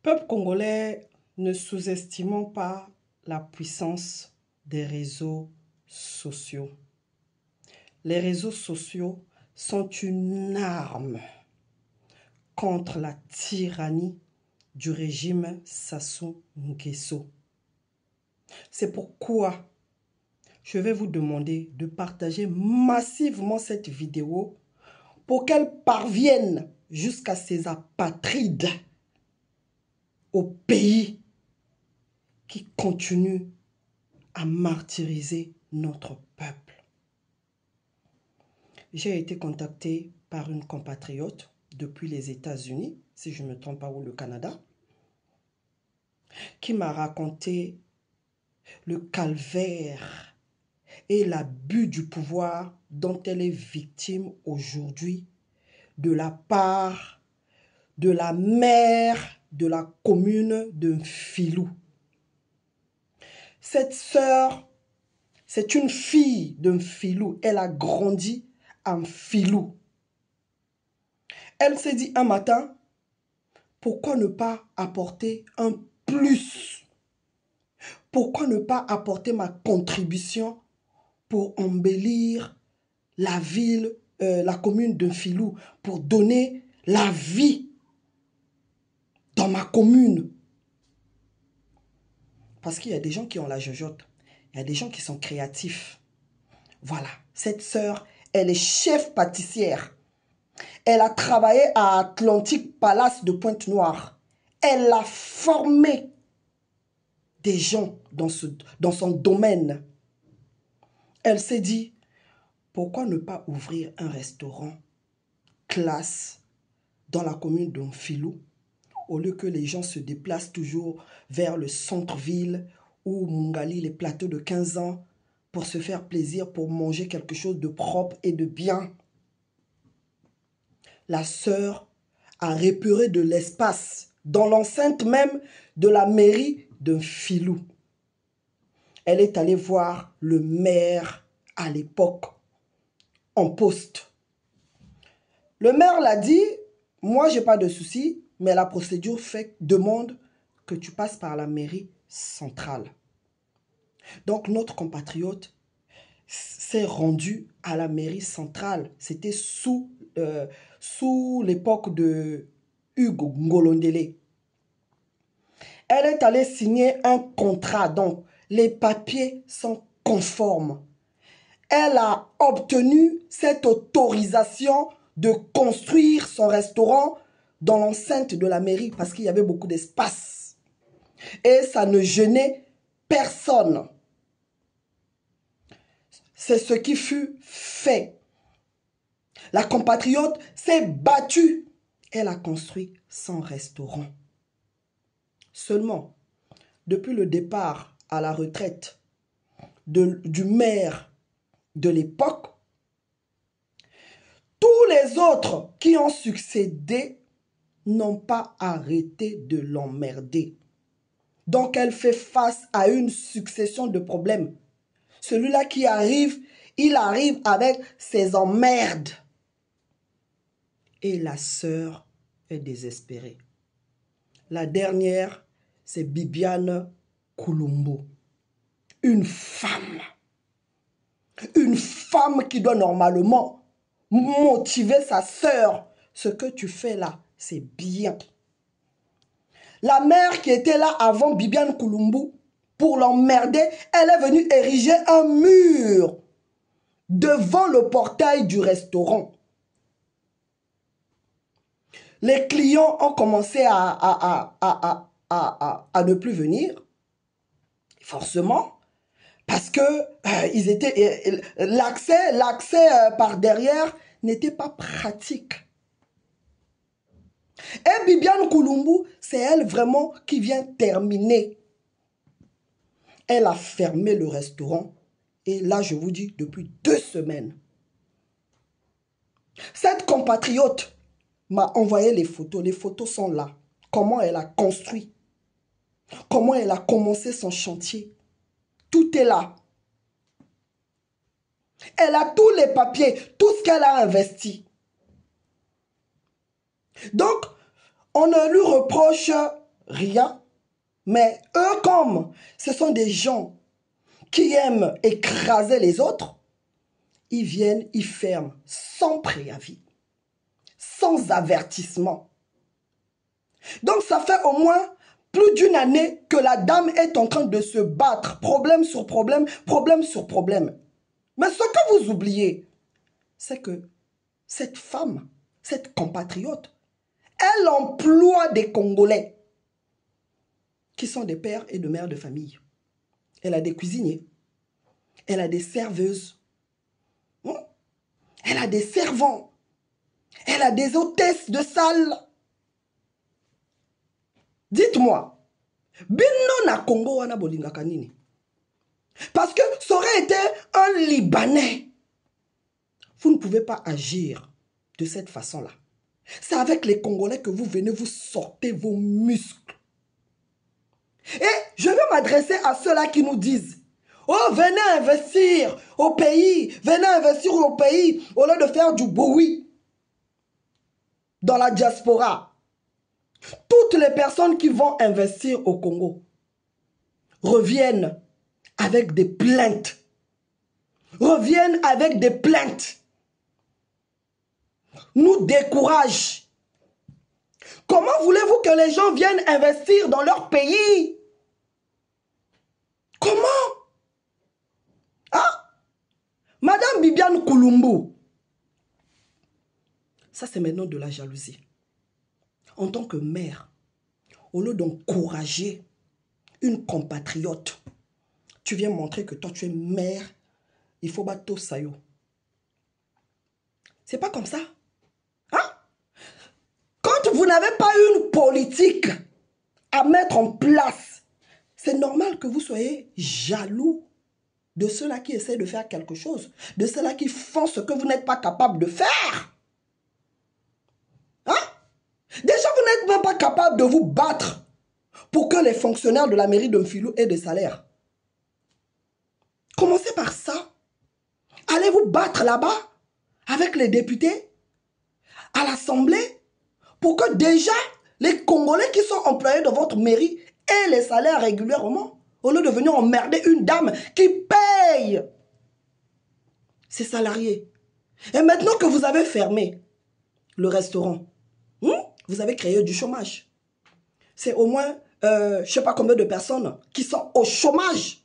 Peuple congolais, ne sous-estimons pas la puissance des réseaux sociaux. Les réseaux sociaux sont une arme contre la tyrannie du régime Sassou Nguesso. C'est pourquoi je vais vous demander de partager massivement cette vidéo pour qu'elle parvienne jusqu'à ces apatrides au pays qui continue à martyriser notre peuple. J'ai été contactée par une compatriote depuis les États-Unis, si je ne me trompe pas, ou le Canada, qui m'a raconté le calvaire et l'abus du pouvoir dont elle est victime aujourd'hui de la part de la maire de la commune de Mfilou. Cette sœur, c'est une fille de Mfilou. Elle a grandi à Mfilou. Elle s'est dit un matin, pourquoi ne pas apporter un plus? Pourquoi ne pas apporter ma contribution pour embellir la ville, la commune de Mfilou, pour donner la vie dans ma commune? Parce qu'il y a des gens qui ont la jojote. Il y a des gens qui sont créatifs. Voilà. Cette sœur, elle est chef pâtissière. Elle a travaillé à Atlantic Palace de Pointe-Noire. Elle a formé des gens dans son domaine. Elle s'est dit, pourquoi ne pas ouvrir un restaurant classe dans la commune de Mfilou, au lieu que les gens se déplacent toujours vers le centre-ville ou Mungali, les plateaux de 15 ans, pour se faire plaisir, pour manger quelque chose de propre et de bien. La sœur a repéré de l'espace dans l'enceinte même de la mairie de Mfilou. Elle est allée voir le maire à l'époque en poste. Le maire l'a dit, moi j'ai pas de souci, mais la procédure demande que tu passes par la mairie centrale. Donc notre compatriote s'est rendu à la mairie centrale. C'était sous l'époque de Hugo Ngolondele. Elle est allée signer un contrat, donc les papiers sont conformes. Elle a obtenu cette autorisation de construire son restaurant dans l'enceinte de la mairie parce qu'il y avait beaucoup d'espace. Et ça ne gênait personne. C'est ce qui fut fait. La compatriote s'est battue. Elle a construit son restaurant. Seulement, depuis le départ à la retraite du maire de l'époque, tous les autres qui ont succédé n'ont pas arrêté de l'emmerder. Donc elle fait face à une succession de problèmes. Celui-là qui arrive, il arrive avec ses emmerdes. Et la sœur est désespérée. La dernière, c'est Bibiane Koulombo. Une femme qui doit normalement motiver sa sœur. Ce que tu fais là, c'est bien. La mère qui était là avant Bibiane Koulombo, pour l'emmerder, elle est venue ériger un mur devant le portail du restaurant. Les clients ont commencé à ne plus venir, forcément, parce que l'accès par derrière n'était pas pratique. Et Bibiane Koulombo, c'est elle vraiment qui vient terminer. Elle a fermé le restaurant. Et là, je vous dis, depuis 2 semaines. Cette compatriote m'a envoyé les photos. Les photos sont là. Comment elle a construit. Comment elle a commencé son chantier. Tout est là. Elle a tous les papiers. Tout ce qu'elle a investi. Donc, on ne lui reproche rien. Mais eux, comme ce sont des gens qui aiment écraser les autres, ils viennent, ils ferment sans préavis, sans avertissement. Donc ça fait au moins plus d'une année que la dame est en train de se battre, problème sur problème, problème sur problème. Mais ce que vous oubliez, c'est que cette femme, cette compatriote, elle emploie des Congolais qui sont des pères et des mères de famille. Elle a des cuisiniers, elle a des serveuses, elle a des servants, elle a des hôtesses de salle. Dites-moi, bino na Congo wana bolingaka nini? Parce que ça aurait été un Libanais. Vous ne pouvez pas agir de cette façon-là. C'est avec les Congolais que vous venez, vous sortez vos muscles. Et je veux m'adresser à ceux-là qui nous disent, oh, venez investir au pays, au lieu de faire du bruit dans la diaspora. Toutes les personnes qui vont investir au Congo reviennent avec des plaintes. Nous découragent. Comment voulez-vous que les gens viennent investir dans leur pays? Comment? Ah? Madame Bibiane Kulumbu. Ça, c'est maintenant de la jalousie. En tant que mère, au lieu d'encourager une compatriote, tu viens montrer que toi, tu es mère, il faut battre sayo. C'est pas comme ça. Hein? Quand vous n'avez pas une politique à mettre en place, c'est normal que vous soyez jaloux de ceux-là qui essaient de faire quelque chose, de ceux-là qui font ce que vous n'êtes pas capable de faire. Hein? Déjà, vous n'êtes même pas capable de vous battre pour que les fonctionnaires de la mairie de Mfilou aient des salaires. Commencez par ça. Allez vous battre là-bas avec les députés à l'Assemblée pour que déjà les Congolais qui sont employés dans votre mairie aient les salaires régulièrement au lieu de venir emmerder une dame qui paye ses salariés. Et maintenant que vous avez fermé le restaurant, vous avez créé du chômage. C'est au moins, je ne sais pas combien de personnes qui sont au chômage.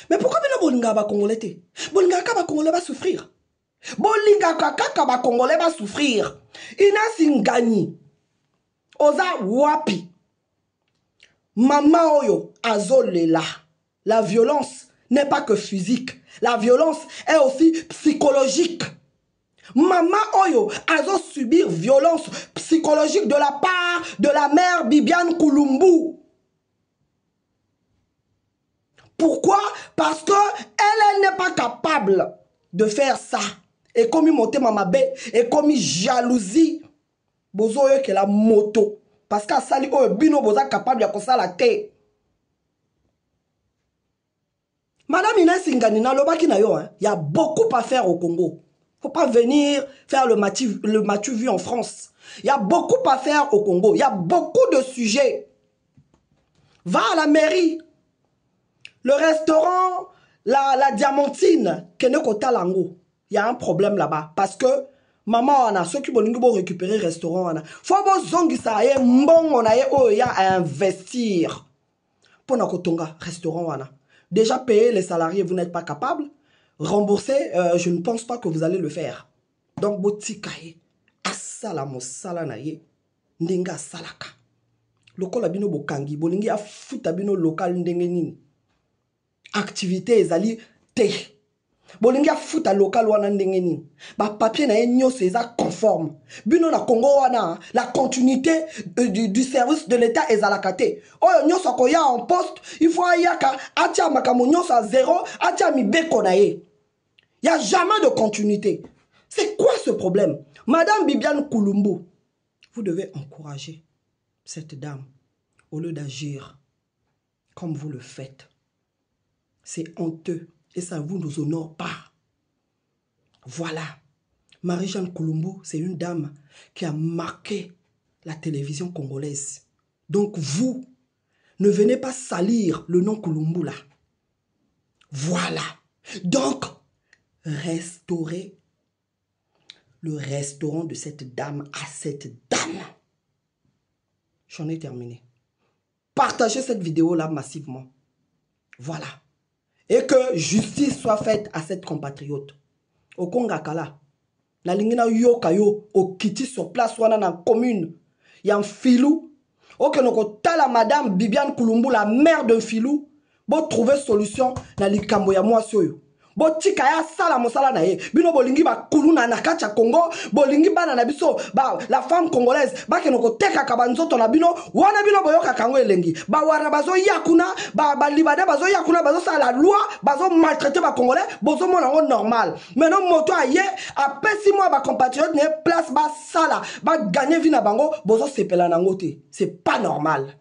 Mais pourquoi Bolinga va Congolais? Bolinga va Congolais va souffrir. Bolinga va Congolais va souffrir. Ina Singani. Oza wapi. Mama oyo azolela. La violence n'est pas que physique. La violence est aussi psychologique. Mama oyo azo subir violence psychologique de la part de la mère Bibiane Kulumbu. Pourquoi? Parce que elle n'est pas capable de faire ça. Et comme il monte mamabé, et comme il jalousie, bozo yo que la moto. Parce qu'à sali oyo bino boza capable de faire la terre. Madame Inès Nganina lobaki na yo, il y a beaucoup à faire au Congo. Faut pas venir faire le matu vu en France. Il y a beaucoup à faire au Congo. Il y a beaucoup de sujets. Va à la mairie. Le restaurant, la Diamantine, Keneko Talango, il y a un problème là-bas. Parce que, maman, on a ceux qui vont récupérer le restaurant. Faut que zongi ça y bon, on a à investir. Pour Nakotonga, restaurant, on a. Déjà payer les salariés, vous n'êtes pas capable. Rembourser, je ne pense pas que vous allez le faire. Donc, botikaye, asala mosala naye, ndenga salaka. Lokola bino bokangi, bolingi afuta bino local ndenge nini. Activité ezali te. Bolingi afuta local wana ndenge nini. Ba papier na ye nyonso eza conforme. Bino na Congo wana, la continuité du service de l'État ezalaka te. Oyo nyonso akoya en poste, il faut ayaka atia makambo nyonso à zéro, atia mibeko na ye. Il n'y a jamais de continuité. C'est quoi ce problème? Madame Bibiane Kulumbu, vous devez encourager cette dame au lieu d'agir comme vous le faites. C'est honteux et ça ne vous honore pas. Voilà. Marie-Jeanne Kulumbu, c'est une dame qui a marqué la télévision congolaise. Donc vous, ne venez pas salir le nom Kulumbula. Voilà. Donc, restaurez le restaurant de cette dame à cette dame. J'en ai terminé. Partagez cette vidéo-là massivement. Voilà. Et que justice soit faite à cette compatriote. Au Kongakala. Na lingina yo kayo au kiti sur place wana na commune. Y a un filou. Ok, donc la madame Bibiane Kulumbula, la mère d'un filou. Bon trouver solution na likambo ya moi soyo. Bo tika ya sala mosala na ye. Bino bolingi ba kuluna na kacha Congo, bolingi bana na biso ba la femme congolaise ba ke noko teka ka banzoto na bino, wana bino boyoka kango elengi. Ba wana bazo yakuna, ba libada bazo yakuna bazo sa la loi, bazo maltraiter ba congolais, bozo mona ngo normal. Maintenant moto aye, apesi moi ba compatriote ne place ba sala, ba gagner vie na bango, bozo sepela na ngote. C'est pas normal.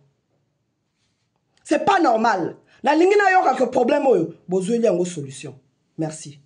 C'est pas normal. Na lingina yoka que problème oyo, bozo eli yango solution. Merci.